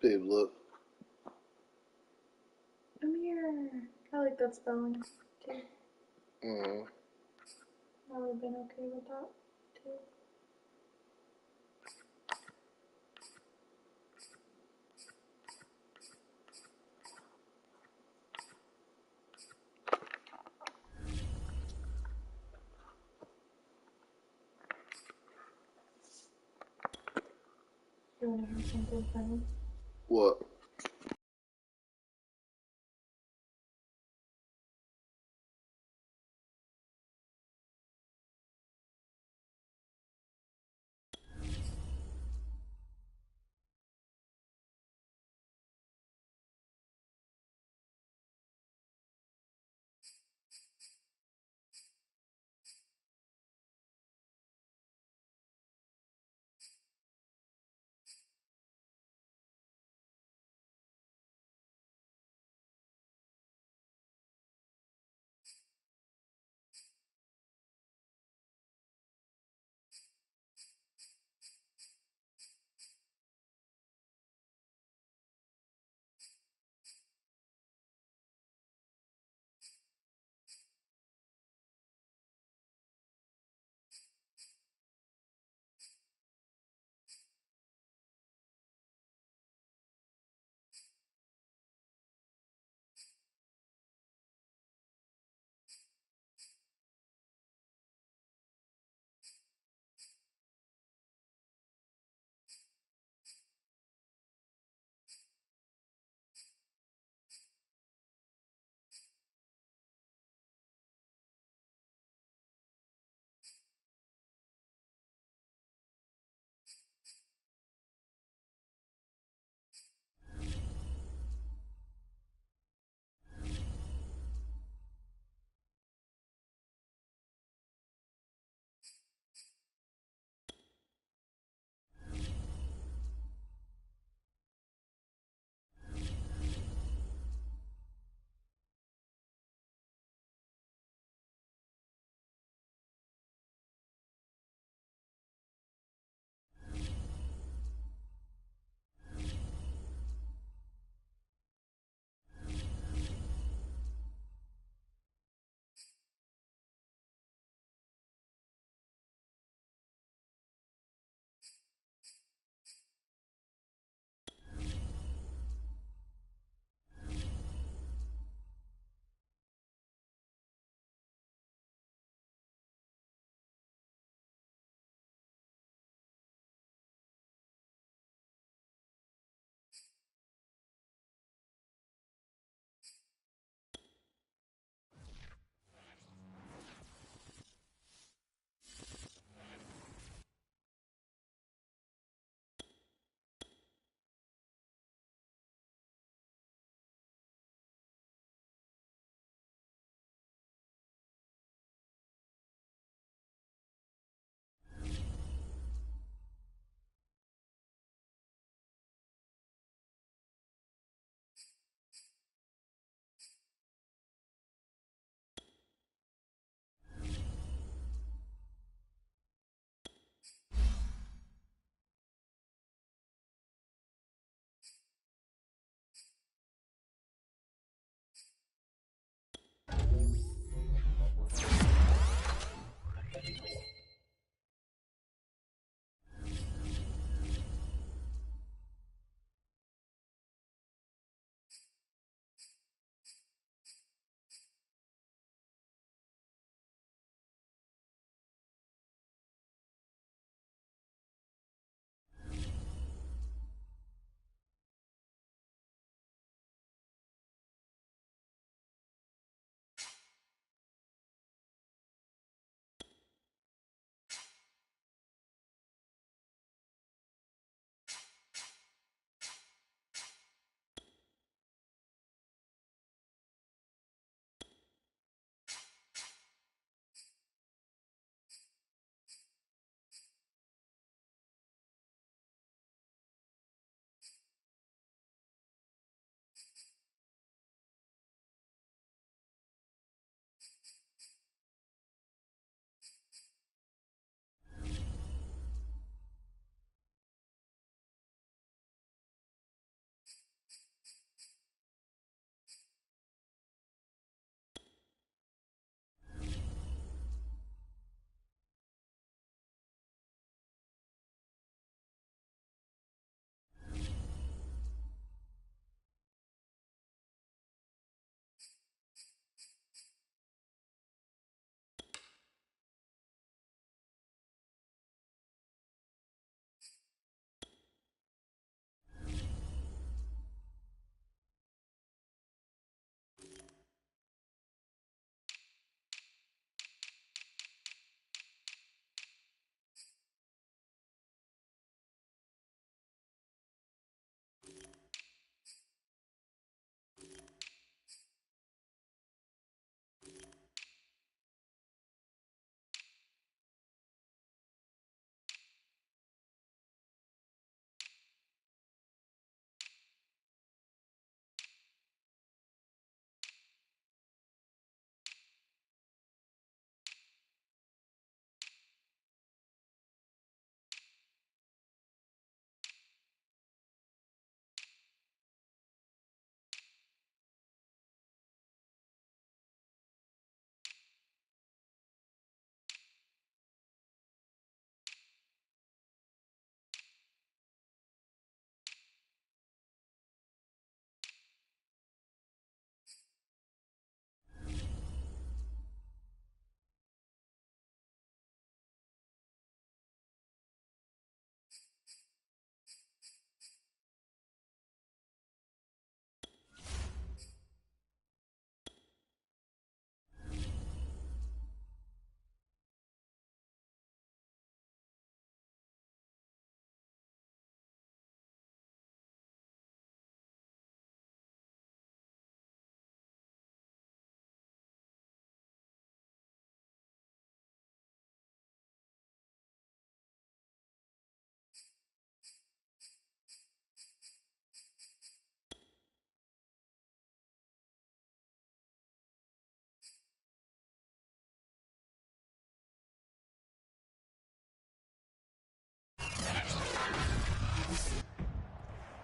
Babe, look. Amir. I like that spelling too. Mm. I would have been okay with that too. You want to hear something funny? What?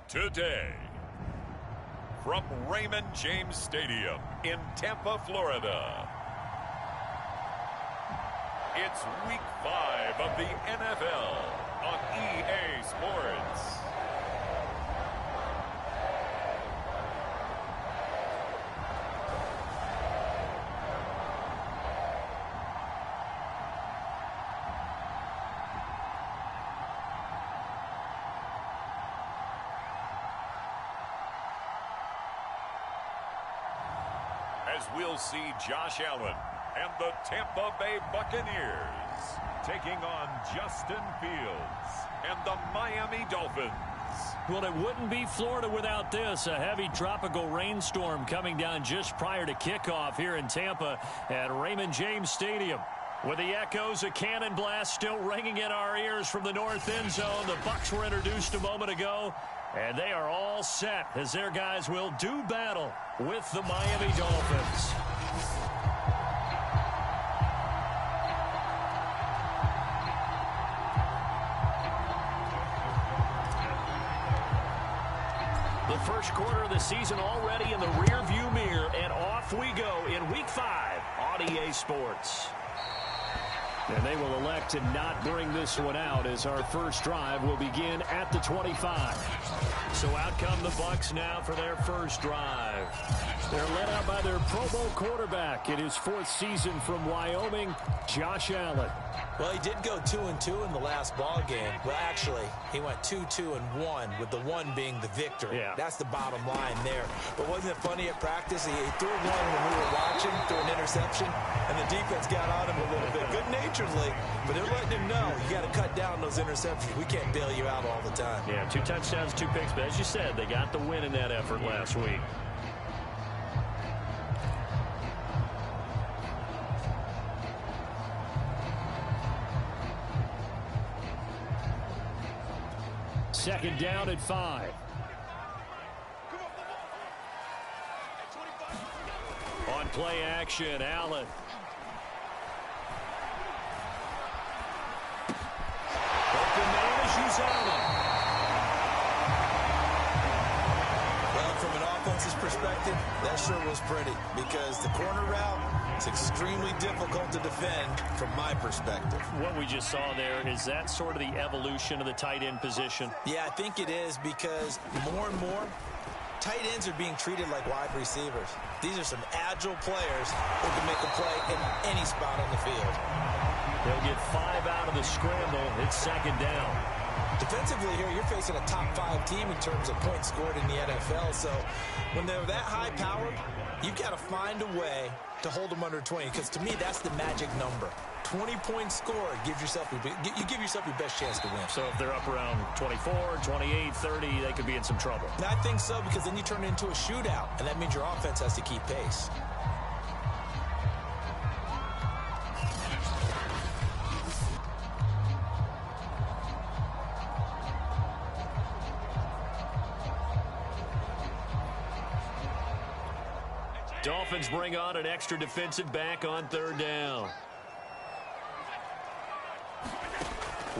Today, from Raymond James Stadium in Tampa, Florida, it's Week 5 of the NFL on EA Sports. As we'll see Josh Allen and the Tampa Bay Buccaneers taking on Justin Fields and the Miami Dolphins. Well, it wouldn't be Florida without this. A heavy tropical rainstorm coming down just prior to kickoff here in Tampa at Raymond James Stadium. With the echoes of cannon blast still ringing in our ears from the north end zone, the Bucs were introduced a moment ago, and they are all set as their guys will do battle with the Miami Dolphins. The first quarter of the season already in the rearview mirror, and off we go in Week 5 on EA Sports. And they will elect to not bring this one out as our first drive will begin at the 25. So out come the Bucs now for their first drive. They're led out by their Pro Bowl quarterback in his 4th season from Wyoming, Josh Allen. Well, he did go 2-2 in the last ball game. Well, actually, he went 2-2-1, with the 1 being the victory. Yeah. That's the bottom line there. But wasn't it funny at practice? He threw one when we were watching, threw an interception, and the defense got on him a little bit, good-naturedly. But they're letting him know, you got to cut down those interceptions. We can't bail you out all the time. Yeah, 2 touchdowns, 2 picks. But as you said, they got the win in that effort last week. Second down at 5. On play action, Allen. Open man is Allen. Well, from an offense's perspective, that sure was pretty, because the corner route is extremely difficult to defend from my perspective. What we just saw there, is that sort of the evolution of the tight end position? Yeah, I think it is, because more and more, tight ends are being treated like wide receivers. These are some agile players who can make a play in any spot on the field. They'll get 5 out of the scramble. It's second down. Defensively here, you're facing a top 5 team in terms of points scored in the NFL. So when they're that high powered, you've got to find a way to hold them under 20, because to me, that's the magic number. 20 points scored gives yourself you give yourself your best chance to win. So if they're up around 24, 28, 30, they could be in some trouble. And I think so, because then you turn it into a shootout, and that means your offense has to keep pace. Dolphins bring on an extra defensive back on third down.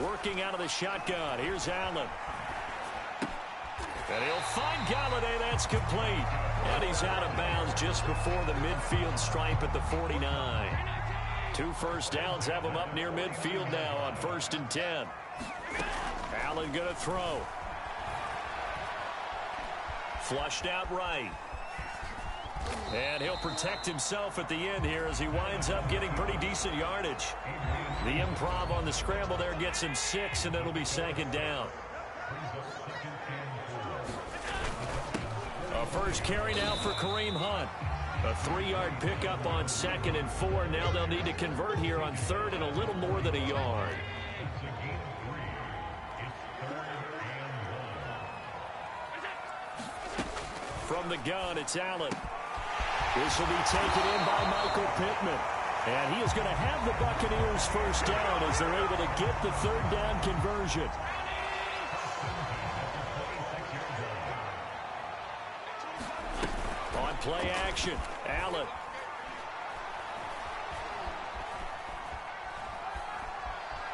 Working out of the shotgun. Here's Allen. And he'll find Galladay. That's complete. And he's out of bounds just before the midfield stripe at the 49. 2 first downs have him up near midfield now on 1st and 10. Allen going to throw. Flushed out right. And he'll protect himself at the end here as he winds up getting pretty decent yardage. The improv on the scramble there gets him 6, and it'll be second down. A first carry now for Kareem Hunt. A 3-yard pickup on 2nd and 4. Now they'll need to convert here on 3rd and a little more than a yard. From the gun, it's Allen. This will be taken in by Michael Pittman. And he is going to have the Buccaneers first down as they're able to get the 3rd down conversion. On play action, Allen.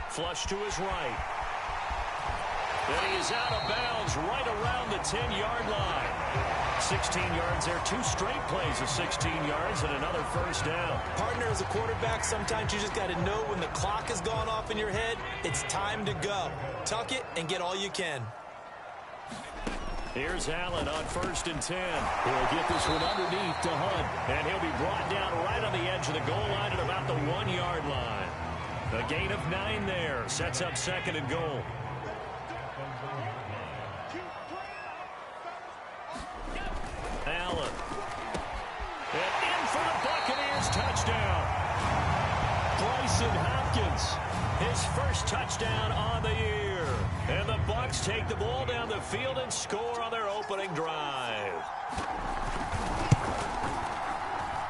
Flush to his right. And he is out of bounds right around the 10-yard line. 16 yards there, 2 straight plays of 16 yards and another first down. Partner, as a quarterback, sometimes you just got to know when the clock has gone off in your head, it's time to go. Tuck it and get all you can. Here's Allen on 1st and 10. He'll get this one underneath to Hunt. And he'll be brought down right on the edge of the goal line at about the 1-yard line. A gain of 9 there. Sets up 2nd and goal. Allen. And in for the Buccaneers touchdown. Bryson Hopkins. His first touchdown on the year. And the Bucs take the ball down the field and score on their opening drive.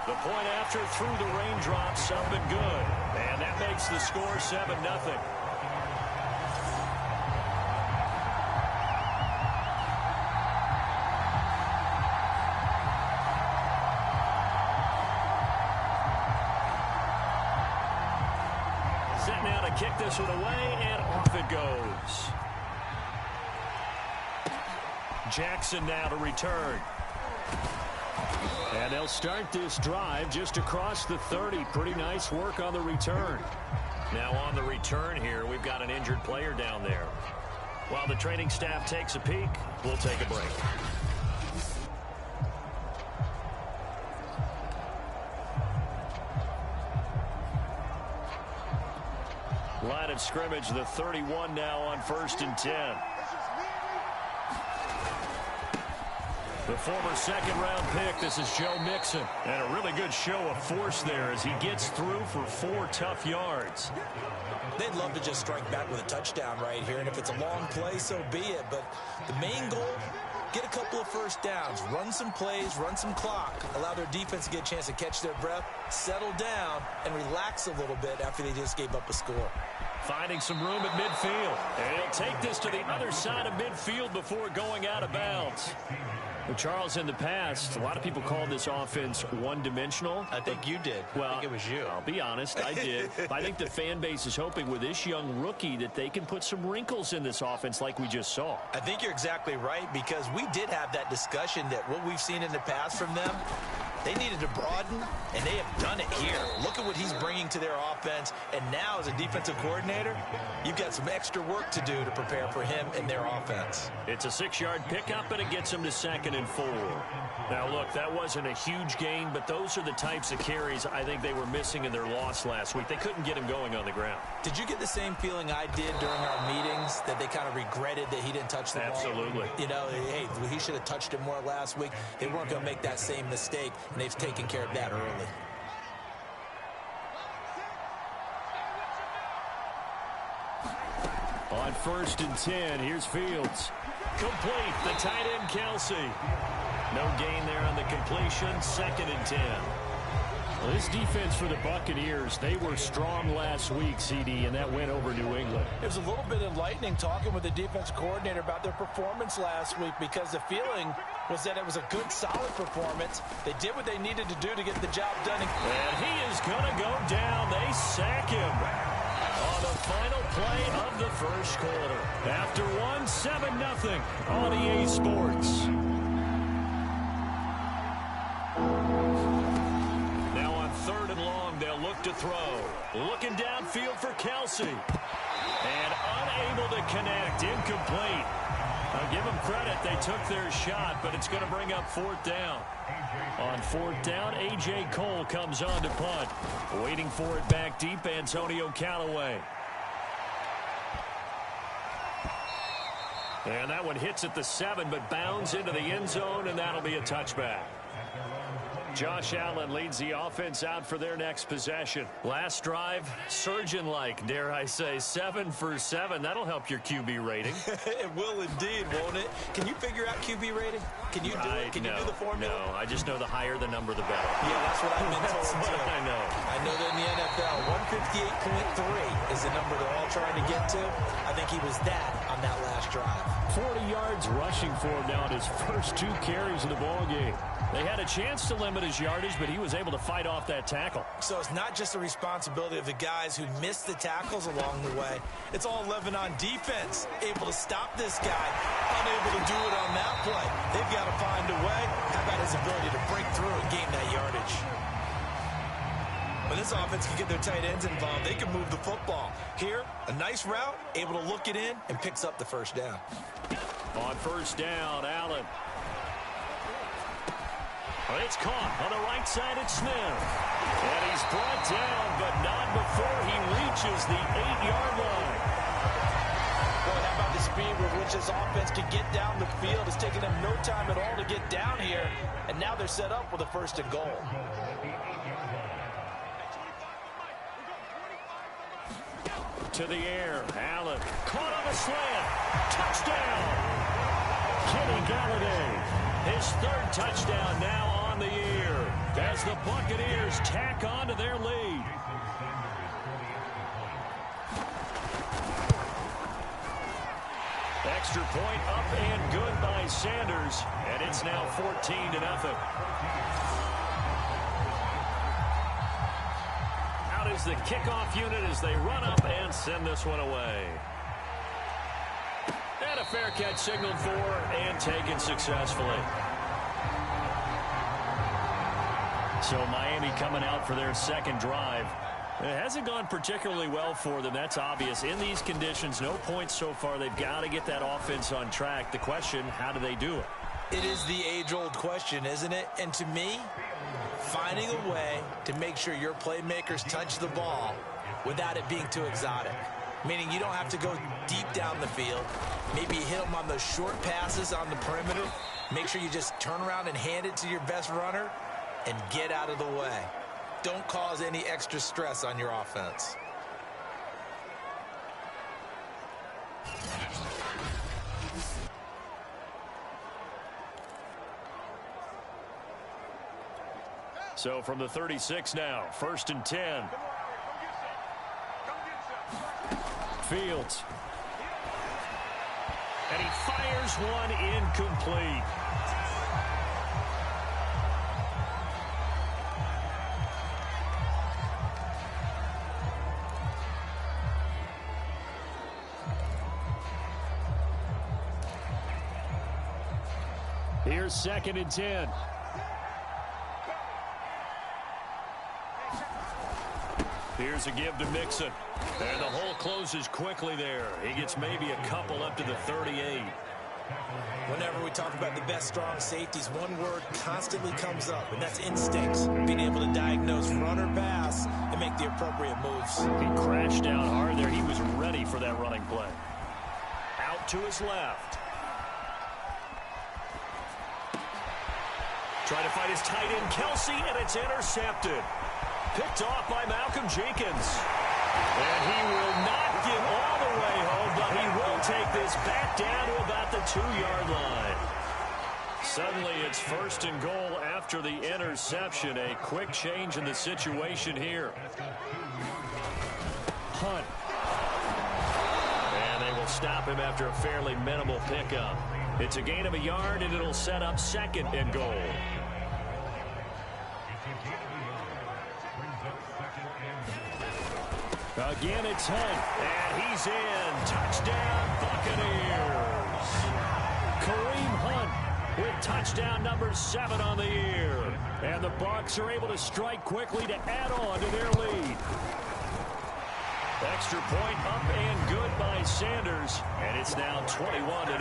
The point after through the raindrops up and good. And that makes the score 7-0. Set now to kick this one away, and off it goes. Jackson now to return. And they'll start this drive just across the 30. Pretty nice work on the return. Now on the return here, we've got an injured player down there. While the training staff takes a peek, we'll take a break. Line of scrimmage, the 31 now on 1st and 10. The former second-round pick, this is Joe Mixon. And a really good show of force there as he gets through for 4 tough yards. They'd love to just strike back with a touchdown right here, and if it's a long play, so be it. But the main goal, get a couple of first downs, run some plays, run some clock, allow their defense to get a chance to catch their breath, settle down, and relax a little bit after they just gave up a score. Finding some room at midfield. And he'll take this to the other side of midfield before going out of bounds. Well, Charles, in the past, a lot of people called this offense one-dimensional. I think you did. Well, I think it was you. I'll be honest, I did. I think the fan base is hoping with this young rookie that they can put some wrinkles in this offense like we just saw. I think you're exactly right, because we did have that discussion that what we've seen in the past from them, they needed to broaden, and they have done it here. Look at what he's bringing to their offense, and now as a defensive coordinator, you've got some extra work to do to prepare for him and their offense. It's a 6-yard pickup, and it gets him to 2nd and 4. Now, look, that wasn't a huge gain, but those are the types of carries I think they were missing in their loss last week. They couldn't get him going on the ground. Did you get the same feeling I did during our meetings, that they kind of regretted that he didn't touch the ball? Absolutely. You know, hey, he should have touched it more last week. They weren't going to make that same mistake, and they've taken care of that early. On 1st and 10, here's Fields. Complete, the tight end, Kelsey. No gain there on the completion, 2nd and 10. Well, this defense for the Buccaneers, they were strong last week, CD, and that went over New England. It was a little bit enlightening talking with the defense coordinator about their performance last week, because the feeling was that it was a good, solid performance. They did what they needed to do to get the job done. And he is going to go down. They sack him on the final play of the first quarter. After 7-0 on EA Sports. Now on 3rd and long, they'll look to throw. Looking downfield for Kelsey. And unable to connect. Incomplete. I'll give them credit. They took their shot, but it's going to bring up 4th down. On 4th down, A.J. Cole comes on to punt. Waiting for it back deep, Antonio Callaway. And that one hits at the 7, but bounds into the end zone, and that'll be a touchback. Josh Allen leads the offense out for their next possession. Last drive, surgeon-like, dare I say, 7 for 7. That'll help your QB rating. It will indeed, won't it? Can you figure out QB rating? Can you do it? Can you do the formula? No, I just know the higher the number, the better. Yeah, that's what I've been told. That's what I know. I know that in the NFL, 158.3 is the number they're all trying to get to. I think he was that on that last drive. 40 yards rushing for him now in his first 2 carries of the ball game. They had a chance to limit his yardage, but he was able to fight off that tackle. So it's not just the responsibility of the guys who missed the tackles along the way. It's all 11 on defense, able to stop this guy, unable to do it on that play. They've got to find a way. How about his ability to break through and gain that yardage? When this offense can get their tight ends involved, they can move the football. Here, a nice route, able to look it in, and picks up the first down. On first down, Allen. It's caught on the right side at Smith. And he's brought down, but not before he reaches the 8-yard line. Boy, how about the speed with which this offense can get down the field? It's taken them no time at all to get down here. And now they're set up with a 1st and goal. To the air, Allen. Caught on a slant. Touchdown. Kenny Galladay. His 3rd touchdown now on the year as the Buccaneers tack on to their lead. Extra point up and good by Sanders, and it's now 14-0. Out is the kickoff unit as they run up and send this one away. And a fair catch signaled for and taken successfully. So Miami coming out for their 2nd drive. It hasn't gone particularly well for them. That's obvious. In these conditions, no points so far. They've got to get that offense on track. The question, how do they do it? It is the age-old question, isn't it? And to me, finding a way to make sure your playmakers touch the ball without it being too exotic. Meaning you don't have to go deep down the field. Maybe you hit them on those short passes on the perimeter. Make sure you just turn around and hand it to your best runner and get out of the way. Don't cause any extra stress on your offense. So from the 36 now, 1st and 10. Fields. And he fires one incomplete. Here's 2nd and 10. Here's a give to Mixon. And the hole closes quickly there. He gets maybe a couple up to the 38. Whenever we talk about the best strong safeties, one word constantly comes up, and that's instincts. Being able to diagnose run or pass and make the appropriate moves. He crashed down hard there. He was ready for that running play. Out to his left. Trying to find his tight end, Kelsey, and it's intercepted. Picked off by Malcolm Jenkins. And he will not get all the way home, but he will take this back down to about the 2-yard line. Suddenly it's 1st and goal after the interception. A quick change in the situation here. Hunt. And they will stop him after a fairly minimal pickup. It's a gain of a yard, and it'll set up 2nd and goal. Again, it's Hunt, and he's in. Touchdown, Buccaneers. Kareem Hunt with touchdown number 7 on the year. And the Bucs are able to strike quickly to add on to their lead. Extra point up and good by Sanders, and it's now 21-0.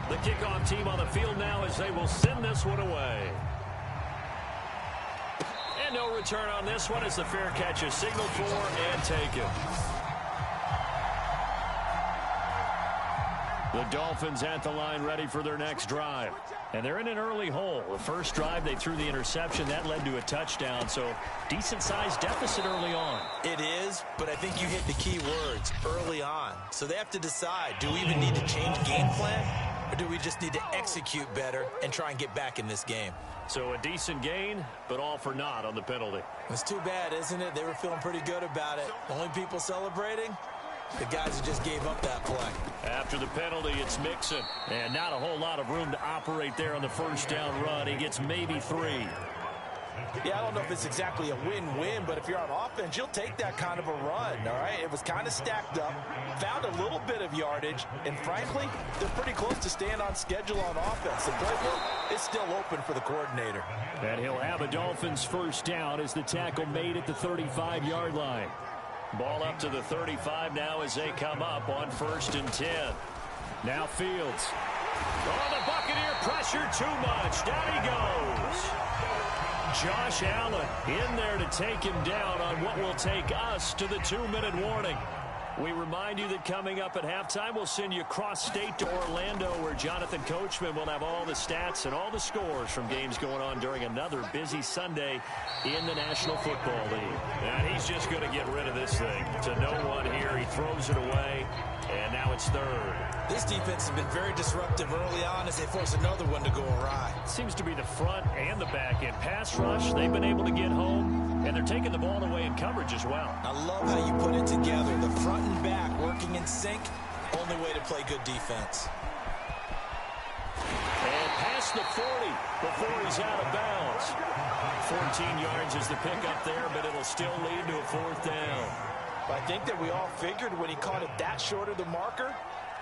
The kickoff team on the field now as they will send this one away. And no return on this one as the fair catch is signaled for and taken. The Dolphins at the line ready for their next drive. And they're in an early hole. The first drive, they threw the interception. That led to a touchdown. So decent-sized deficit early on. It is, but I think you hit the key words, early on. So they have to decide, do we even need to change game plan? Or do we just need to execute better and try and get back in this game? So a decent gain, but all for naught on the penalty. It's too bad, isn't it? They were feeling pretty good about it. Only people celebrating, the guys who just gave up that play. After the penalty, it's Mixon. And not a whole lot of room to operate there on the first down run. He gets maybe 3. Yeah, I don't know if it's exactly a win-win, but if you're on offense, you'll take that kind of a run, all right? It was kind of stacked up, found a little bit of yardage, and frankly, they're pretty close to staying on schedule on offense. The playbook is still open for the coordinator. And he'll have a Dolphins first down as the tackle made at the 35-yard line. Ball up to the 35 now as they come up on 1st and 10. Now Fields. Oh, the Buccaneer pressure too much. Down he goes. Josh Allen in there to take him down on what will take us to the 2-minute warning. We remind you that coming up at halftime, we'll send you cross-state to Orlando, where Jonathan Coachman will have all the stats and all the scores from games going on during another busy Sunday in the National Football League. And he's just going to get rid of this thing. To no one here, he throws it away, and now it's 3rd. This defense has been very disruptive early on as they force another one to go awry. Seems to be the front and the back end. Pass rush, they've been able to get home, and they're taking the ball away in coverage as well. I love how you put it together. The front and back working in sync, only way to play good defense. And past the 40 before he's out of bounds. 14 yards is the pickup there, but it'll still lead to a 4th down. I think that we all figured when he caught it that short of the marker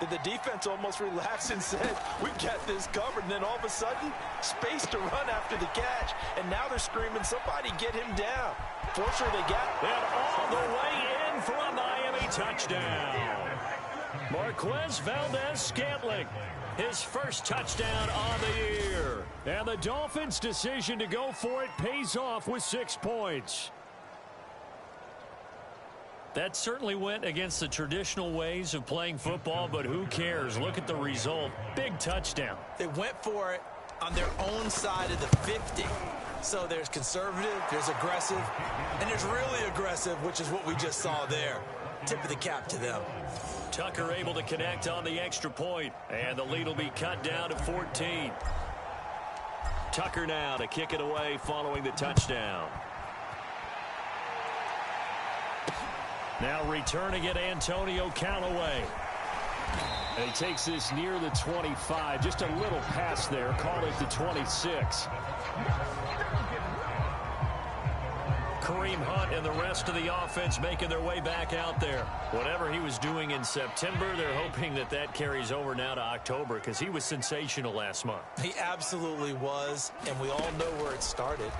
that the defense almost relaxed and said, we got this covered. And then all of a sudden, space to run after the catch. And now they're screaming, somebody get him down. Fortunately, they got it. And all the way in for a Miami touchdown. Marquez Valdez-Scantling, his first touchdown on the year. And the Dolphins' decision to go for it pays off with 6 points. That certainly went against the traditional ways of playing football, but who cares? Look at the result. Big touchdown. They went for it on their own side of the 50. So there's conservative, there's aggressive, and there's really aggressive, which is what we just saw there. Tip of the cap to them. Tucker able to connect on the extra point, and the lead will be cut down to 14. Tucker now to kick it away following the touchdown. Now returning it, Antonio Callaway. And he takes this near the 25. Just a little pass there. Call it the 26. Kareem Hunt and the rest of the offense making their way back out there. Whatever he was doing in September, they're hoping that that carries over now to October, because he was sensational last month. He absolutely was, and we all know where it started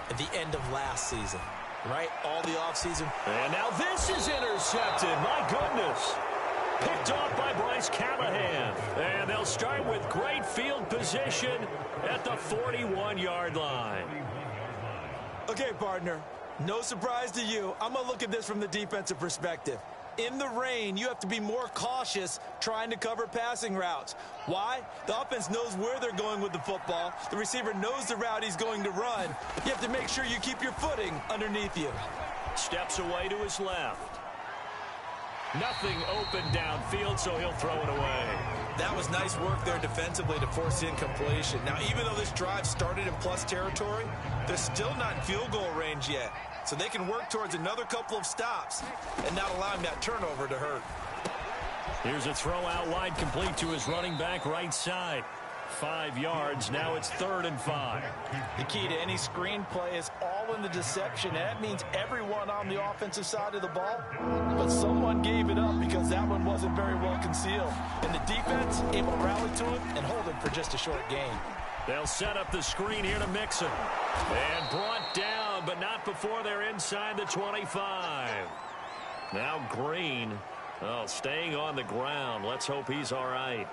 at the end of last season. Right? All the offseason. And now this is intercepted. My goodness. Picked off by Bryce Callahan. And they'll start with great field position at the 41-yard line. Okay, partner. No surprise to you. I'm going to look at this from the defensive perspective. In the rain, you have to be more cautious trying to cover passing routes. Why? The offense knows where they're going with the football. The receiver knows the route he's going to run. You have to make sure you keep your footing underneath you. Steps away to his left. Nothing open downfield, so he'll throw it away. That was nice work there defensively to force incompletion. Now, even though this drive started in plus territory, they're still not in field goal range yet. So they can work towards another couple of stops and not allowing that turnover to hurt. Here's a throw out wide, complete to his running back right side. 5 yards. Now it's 3rd and 5. The key to any screen play is all in the deception. That means everyone on the offensive side of the ball. But someone gave it up because that one wasn't very well concealed. And the defense able to rally to it and hold it for just a short gain. They'll set up the screen here to Mixon. And brought down, but not before they're inside the 25. Now Green, staying on the ground. Let's hope he's all right.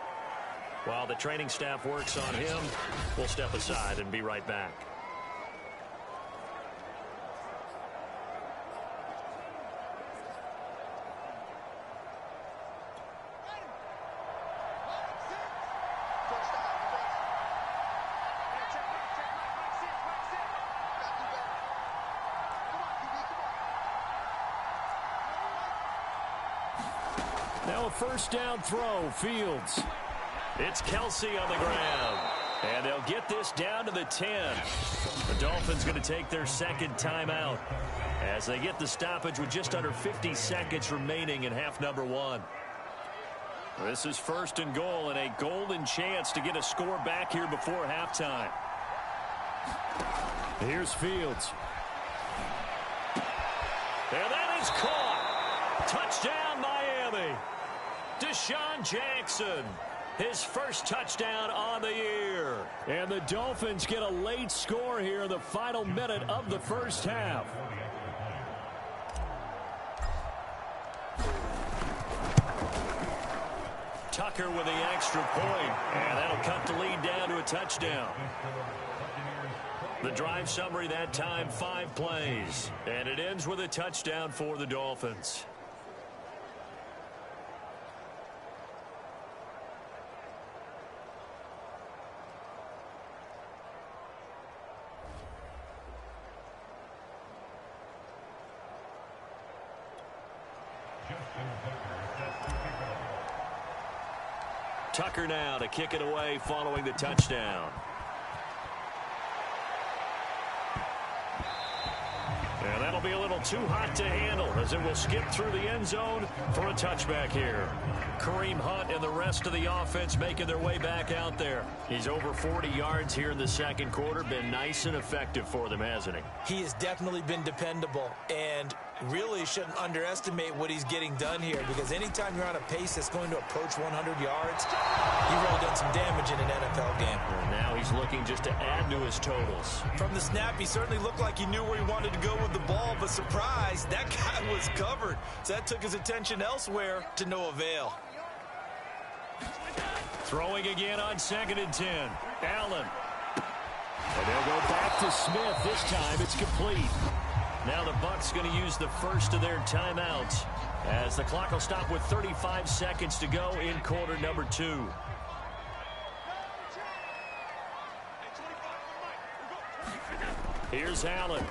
While the training staff works on him, we'll step aside and be right back. Now a first down throw, Fields. It's Kelsey on the ground. And they'll get this down to the 10. The Dolphins going to take their second timeout as they get the stoppage with just under 50 seconds remaining in half number 1. This is 1st and goal and a golden chance to get a score back here before halftime. Here's Fields. And that is caught. Touchdown, Miami. Deshaun Jackson. His first touchdown on the year. And the Dolphins get a late score here in the final minute of the first half. Tucker with the extra point. And that'll cut the lead down to a touchdown. The drive summary that time, 5 plays. And it ends with a touchdown for the Dolphins. Tucker now to kick it away following the touchdown. And that'll be a little too hot to handle as it will skip through the end zone for a touchback here. Kareem Hunt and the rest of the offense making their way back out there. He's over 40 yards here in the second quarter. Been nice and effective for them, hasn't he? He has definitely been dependable and really shouldn't underestimate what he's getting done here, because anytime you're on a pace that's going to approach 100 yards, you've really done some damage in an NFL game. And now he's looking just to add to his totals. From the snap, he certainly looked like he knew where he wanted to go with the ball, but surprise, that guy was covered. So that took his attention elsewhere to no avail. Throwing again on 2nd and 10. Allen. And they'll go back to Smith. This time it's complete. Now the Bucs going to use the first of their timeouts as the clock will stop with 35 seconds to go in quarter number 2. Here's Allen.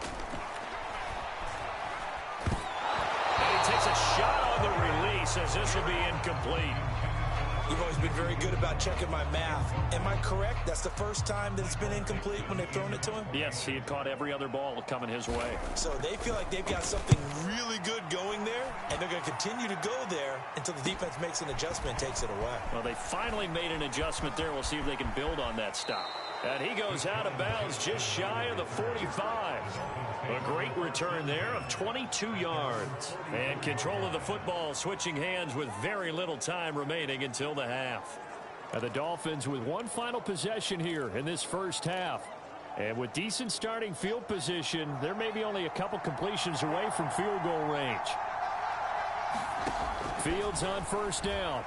And he takes a shot on the release as this will be incomplete. You've always been very good about checking my math. Am I correct? That's the first time that it's been incomplete when they've thrown it to him? Yes, he had caught every other ball coming his way. So they feel like they've got something really good going there, and they're going to continue to go there until the defense makes an adjustment and takes it away. Well, they finally made an adjustment there. We'll see if they can build on that stop. And he goes out of bounds just shy of the 45. A great return there of 22 yards. And control of the football switching hands with very little time remaining until the half. And the Dolphins with one final possession here in this first half. And with decent starting field position, there may be only a couple completions away from field goal range. Fields on first down.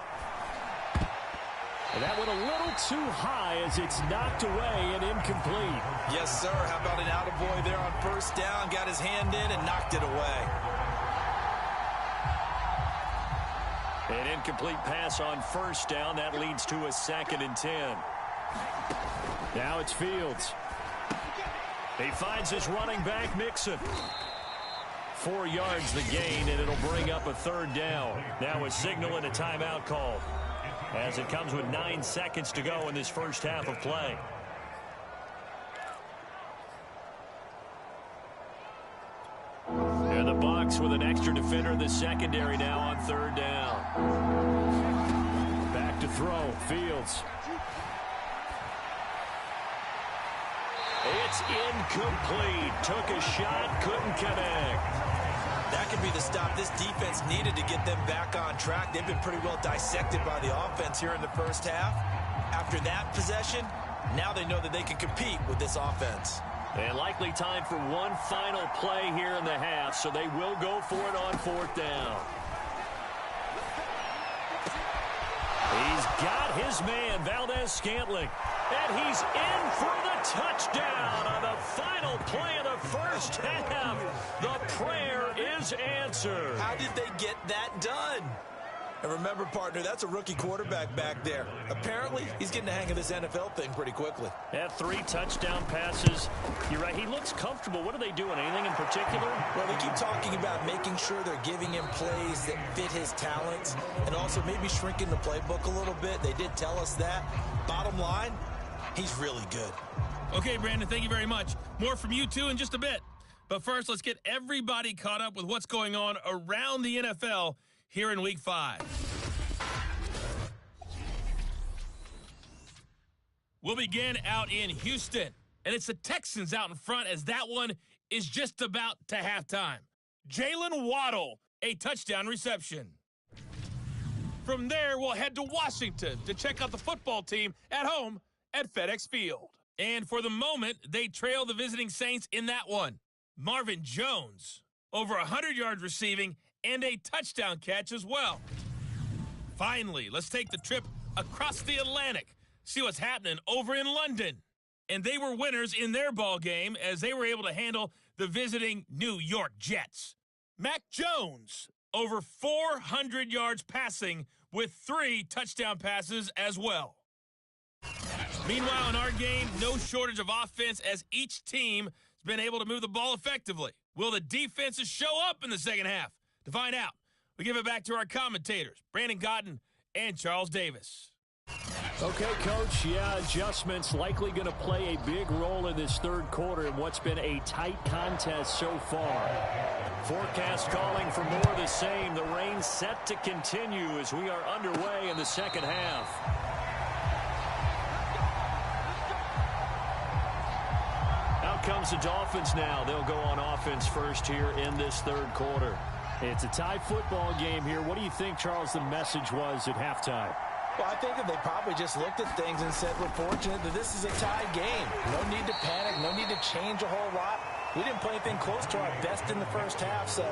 And that went a little too high as it's knocked away and incomplete. Yes, sir. How about an attaboy there on first down? Got his hand in and knocked it away. An incomplete pass on first down. That leads to a 2nd and 10. Now it's Fields. He finds his running back, Mixon. 4 yards the gain, and it'll bring up a 3rd down. Now a signal and a timeout call, as it comes with 9 seconds to go in this first half of play. And the Bucs with an extra defender in the secondary now on 3rd down. Back to throw, Fields. It's incomplete. Took a shot, couldn't connect. That could be the stop this defense needed to get them back on track. They've been pretty well dissected by the offense here in the first half. After that possession, now they know that they can compete with this offense. And likely time for one final play here in the half, so they will go for it on 4th down. He's got his man, Valdez-Scantling. And he's in for the touchdown on the final play of the first half. The prayer is answered. How did they get that done? And remember, partner, that's a rookie quarterback back there. Apparently, he's getting the hang of this NFL thing pretty quickly. Had 3 touchdown passes. You're right, he looks comfortable. What are they doing? Anything in particular? Well, they keep talking about making sure they're giving him plays that fit his talents and also maybe shrinking the playbook a little bit. They did tell us that. Bottom line, He's really good. Okay, Brandon, thank you very much. More from you two in just a bit. But first, let's get everybody caught up with what's going on around the NFL here in Week 5. We'll begin out in Houston, and it's the Texans out in front as that one is just about to halftime. Jalen Waddle, a touchdown reception. From there, we'll head to Washington to check out the football team at home at FedEx Field. And for the moment, they trail the visiting Saints in that one. Marvin Jones, over 100 yards receiving and a touchdown catch as well. Finally, let's take the trip across the Atlantic, see what's happening over in London. And they were winners in their ball game as they were able to handle the visiting New York Jets. Mac Jones, over 400 yards passing with 3 touchdown passes as well. Meanwhile, in our game, no shortage of offense as each team has been able to move the ball effectively. Will the defenses show up in the second half? To find out, we give it back to our commentators, Brandon Cotton and Charles Davis. Okay, Coach, adjustments likely going to play a big role in this third quarter in what's been a tight contest so far. Forecast calling for more of the same. The rain set to continue as we are underway in the second half. Out comes the Dolphins now. They'll go on offense first here in this third quarter. It's a tie football game here. What do you think, Charles, the message was at halftime? Well, I think that they probably just looked at things and said, we're fortunate that this is a tied game. No need to panic, no need to change a whole lot. We didn't play anything close to our best in the first half, so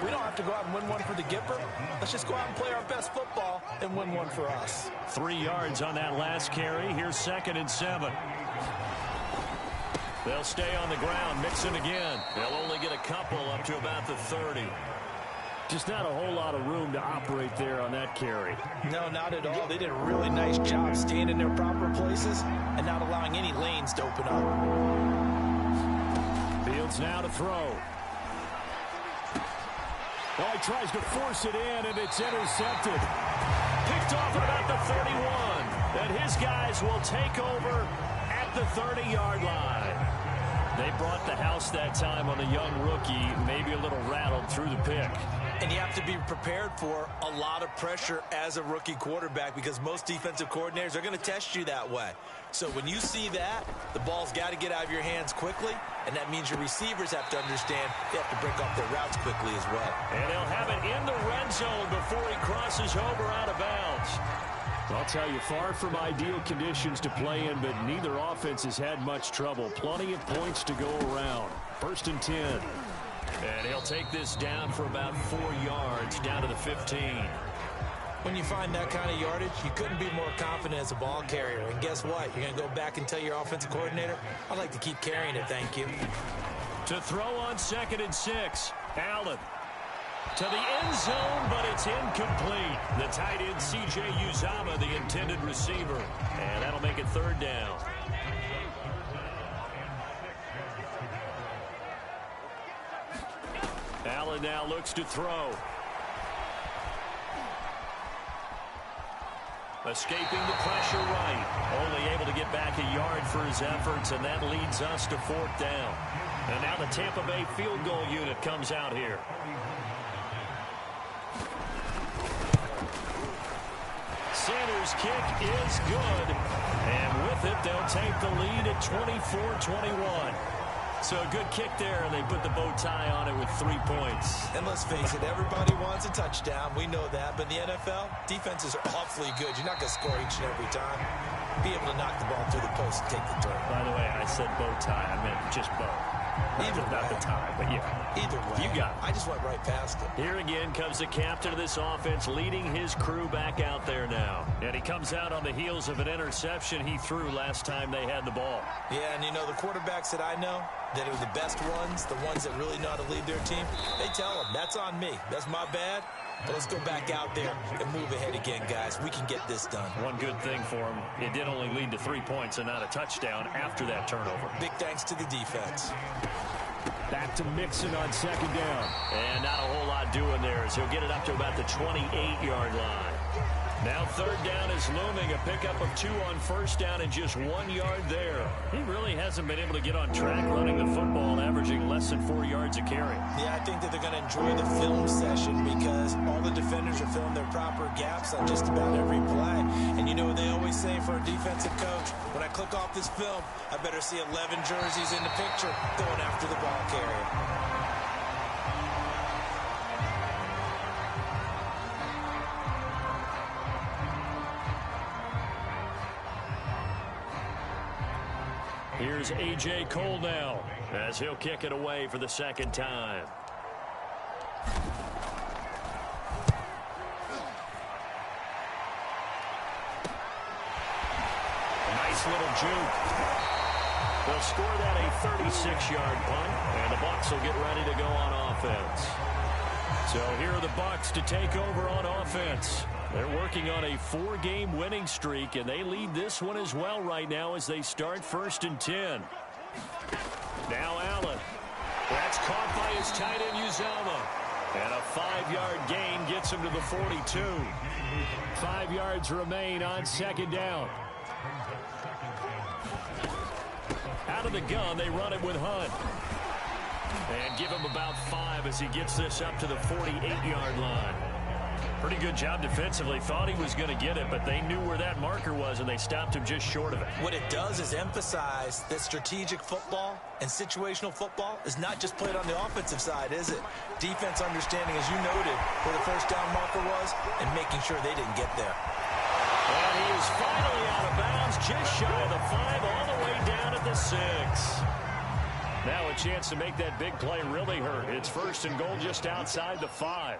we don't have to go out and win one for the Gipper. Let's just go out and play our best football and win one for us. 3 yards on that last carry. Here's 2nd and 7. They'll stay on the ground, mixing again. They'll only get a couple up to about the 30. Just not a whole lot of room to operate there on that carry. No, not at all. They did a really nice job staying in their proper places and not allowing any lanes to open up. Fields now to throw. Oh, he tries to force it in, and it's intercepted. Picked off at about the 31. And his guys will take over at the 30-yard line. They brought the house that time on the young rookie, maybe a little rattled through the pick. And you have to be prepared for a lot of pressure as a rookie quarterback because most defensive coordinators are going to test you that way. So when you see that, the ball's got to get out of your hands quickly, and that means your receivers have to understand they have to break off their routes quickly as well. And he'll have it in the red zone before he crosses over out of bounds. I'll tell you, far from ideal conditions to play in, but neither offense has had much trouble. Plenty of points to go around. 1st and 10. And he'll take this down for about 4 yards, down to the 15. When you find that kind of yardage, you couldn't be more confident as a ball carrier. And guess what? You're going to go back and tell your offensive coordinator, I'd like to keep carrying it, thank you. To throw on 2nd and 6. Allen. To the end zone, but it's incomplete. The tight end, C.J. Uzama, the intended receiver. And that'll make it 3rd down. Allen now looks to throw. Escaping the pressure right. Only able to get back a yard for his efforts, and that leads us to 4th down. And now the Tampa Bay field goal unit comes out here. Sanders' kick is good. And with it, they'll take the lead at 24-21. So a good kick there, and they put the bow tie on it with 3 points. And let's face it, everybody wants a touchdown. We know that. But in the NFL, defenses are awfully good. You're not going to score each and every time. Be able to knock the ball through the post and take the turn. By the way, I said bow tie. I meant just bow. Not the tie, but yeah. Either way. You got it. I just went right past it. Here again comes the captain of this offense, leading his crew back out there now. And he comes out on the heels of an interception he threw last time they had the ball. Yeah, and you know, the quarterbacks that I know that are the best ones, the ones that really know how to lead their team, they tell them, that's on me. That's my bad. But let's go back out there and move ahead again, guys. We can get this done. One good thing for him, it did only lead to 3 points and not a touchdown after that turnover. Big thanks to the defense. Back to Mixon on 2nd down. And not a whole lot doing there as he'll get it up to about the 28-yard line. Now third down is looming. A pickup of 2 on first down and just 1 yard there. He really hasn't been able to get on track running the football, averaging less than 4 yards a carry. Yeah, I think that they're going to enjoy the film session because all the defenders are filling their proper gaps on just about every play. And you know what they always say for a defensive coach? When I click off this film, I better see 11 jerseys in the picture going after the ball carrier. Here's A.J. Cole now as he'll kick it away for the second time. Nice little juke. They'll score that a 36-yard punt, and the Bucs will get ready to go on offense. So here are the Bucs to take over on offense. They're working on a 4-game winning streak, and they lead this one as well right now as they start 1st and 10. Now Allen. That's caught by his tight end, Uzama. And a 5-yard gain gets him to the 42. 5 yards remain on second down. Out of the gun, they run it with Hunt. And give him about 5 as he gets this up to the 48-yard line. Pretty good job defensively. Thought he was going to get it, but they knew where that marker was, and they stopped him just short of it. What it does is emphasize that strategic football and situational football is not just played on the offensive side, is it? Defense understanding, as you noted, where the first down marker was and making sure they didn't get there. And he is finally out of bounds, just shy of the 5, all the way down at the 6. Now a chance to make that big play really hurt. It's 1st and goal just outside the 5.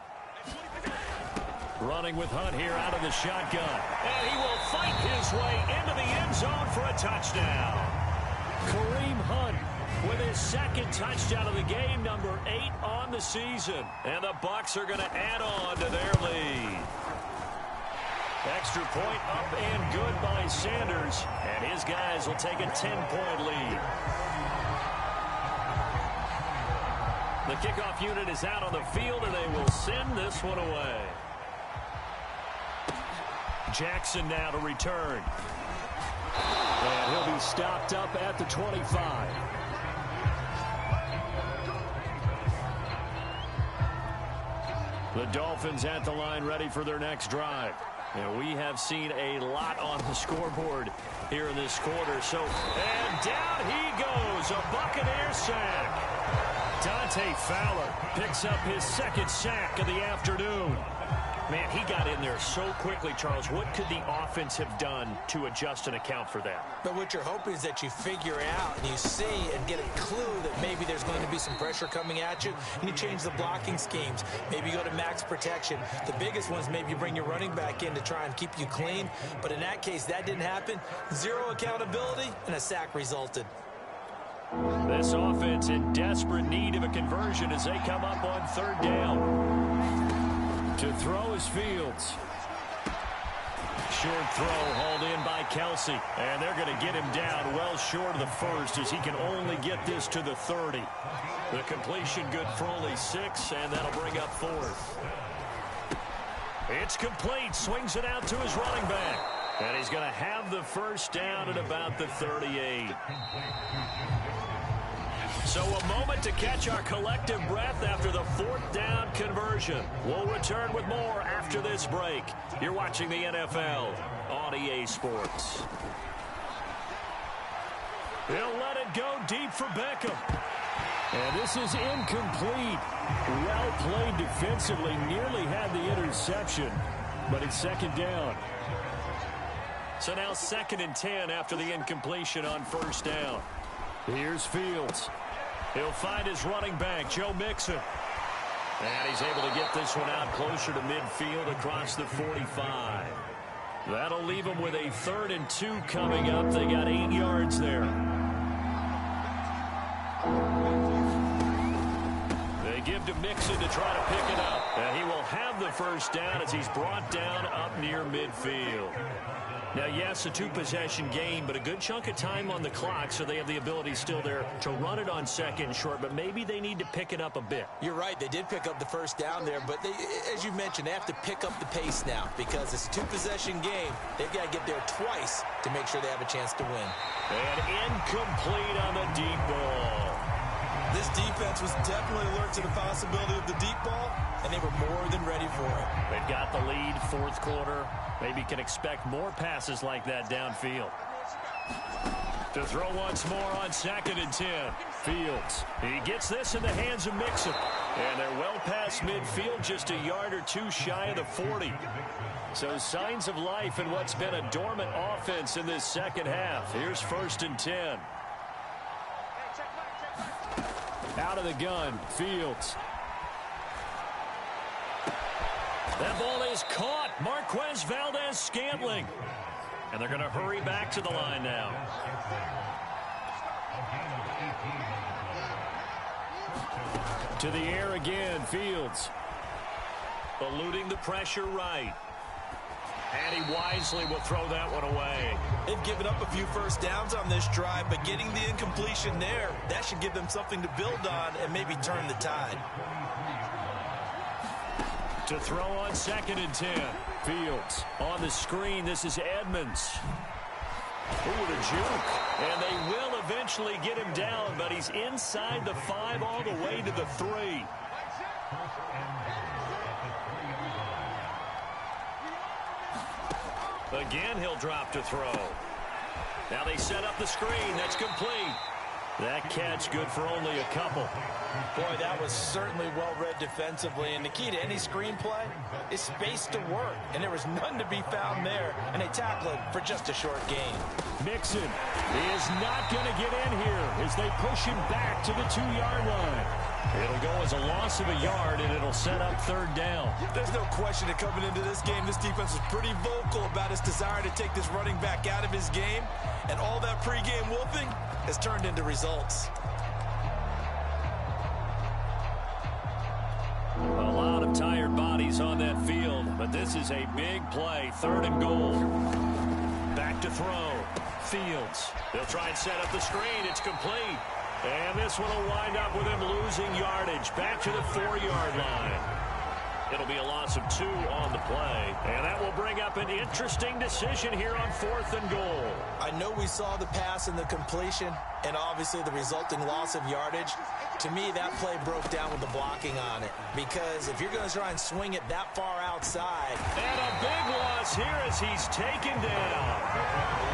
Running with Hunt here out of the shotgun. And he will fight his way into the end zone for a touchdown. Kareem Hunt with his 2nd touchdown of the game, number 8 on the season. And the Bucs are going to add on to their lead. Extra point up and good by Sanders. And his guys will take a 10-point lead. The kickoff unit is out on the field, and they will send this one away. Jackson now to return. And he'll be stopped up at the 25. The Dolphins at the line ready for their next drive. And we have seen a lot on the scoreboard here in this quarter. And down he goes, a Buccaneer sack. Dante Fowler picks up his 2nd sack of the afternoon. Man, he got in there so quickly, Charles. What could the offense have done to adjust and account for that? But what you're hoping is that you figure out and you see and get a clue that maybe there's going to be some pressure coming at you, and you change the blocking schemes. Maybe you go to max protection. The biggest ones, maybe you bring your running back in to try and keep you clean. But in that case, that didn't happen. 0 accountability, and a sack resulted. This offense in desperate need of a conversion as they come up on 3rd down. To throw is Fields. Short throw hauled in by Kelsey. And they're going to get him down well short of the 1st as he can only get this to the 30. The completion good for only 6, and that'll bring up 4th. It's complete. Swings it out to his running back. And he's going to have the 1st down at about the 38. So a moment to catch our collective breath after the 4th down conversion. We'll return with more after this break. You're watching the NFL on EA Sports. He'll let it go deep for Beckham. And this is incomplete. Well played defensively. Nearly had the interception, but it's 2nd down. So now 2nd and 10 after the incompletion on 1st down. Here's Fields. He'll find his running back, Joe Mixon. And he's able to get this one out closer to midfield across the 45. That'll leave him with a 3rd and 2 coming up. They got 8 yards there. They give to Mixon to try to pick it up. And he will have the first down as he's brought down up near midfield. Now, yes, a two-possession game, but a good chunk of time on the clock, so they have the ability still there to run it on second and short, but maybe they need to pick it up a bit. You're right. They did pick up the first down there, but they, as you mentioned, they have to pick up the pace now because it's a two-possession game. They've got to get there twice to make sure they have a chance to win. And incomplete on the deep ball. This defense was definitely alert to the possibility of the deep ball, and they were more than ready for it. They've got the lead, fourth quarter. Maybe can expect more passes like that downfield. To throw once more on 2nd and 10. Fields. He gets this in the hands of Mixon. And they're well past midfield, just a yard or two shy of the 40. So signs of life in what's been a dormant offense in this second half. Here's 1st and 10. Out of the gun, Fields. That ball is caught. Marquez Valdez-Scantling. And they're going to hurry back to the line now. To the air again, Fields. Eluding the pressure right. And he wisely will throw that one away. They've given up a few first downs on this drive, but getting the incompletion there, that should give them something to build on and maybe turn the tide. To throw on 2nd and 10. Fields on the screen. This is Edmonds. Ooh, the juke. And they will eventually get him down, but he's inside the 5 all the way to the 3. Again, he'll drop to throw. Now they set up the screen. That's complete. That catch good for only a couple. Boy, that was certainly well-read defensively. And the key to any screenplay is space to work. And there was none to be found there. And they tackle it for just a short gain. Mixon is not going to get in here as they push him back to the 2-yard line. It'll go as a loss of a yard, and it'll set up 3rd down. There's no question that coming into this game, this defense was pretty vocal about its desire to take this running back out of his game. And all that pregame wolfing has turned into results. A lot of tired bodies on that field, but this is a big play. 3rd and goal. Back to throw. Fields. They'll try and set up the screen. It's complete. And this one will wind up with him losing yardage. Back to the 4-yard line. It'll be a loss of 2 on the play. And that will bring up an interesting decision here on 4th and goal. I know we saw the pass and the completion and obviously the resulting loss of yardage. To me, that play broke down with the blocking on it. Because if you're going to try and swing it that far outside. And a big loss here as he's taken down.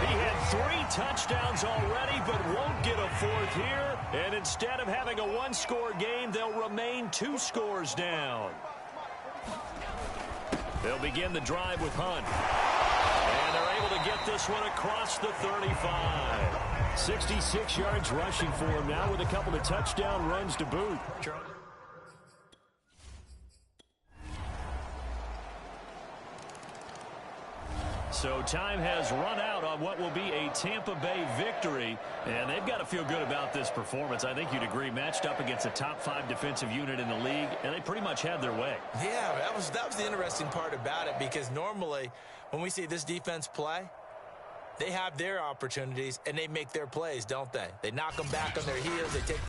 He had 3 touchdowns already but won't get a 4th here. And instead of having a 1-score game, they'll remain 2 scores down. They'll begin the drive with Hunt. And they're able to get this one across the 35. 66 yards rushing for him now with a couple of touchdown runs to boot. So time has run out on what will be a Tampa Bay victory, and they've got to feel good about this performance. I think you'd agree, matched up against a top 5 defensive unit in the league, and they pretty much had their way. Yeah, that was the interesting part about it, because normally when we see this defense play, they have their opportunities and they make their plays, don't they? They knock them back on their heels. They take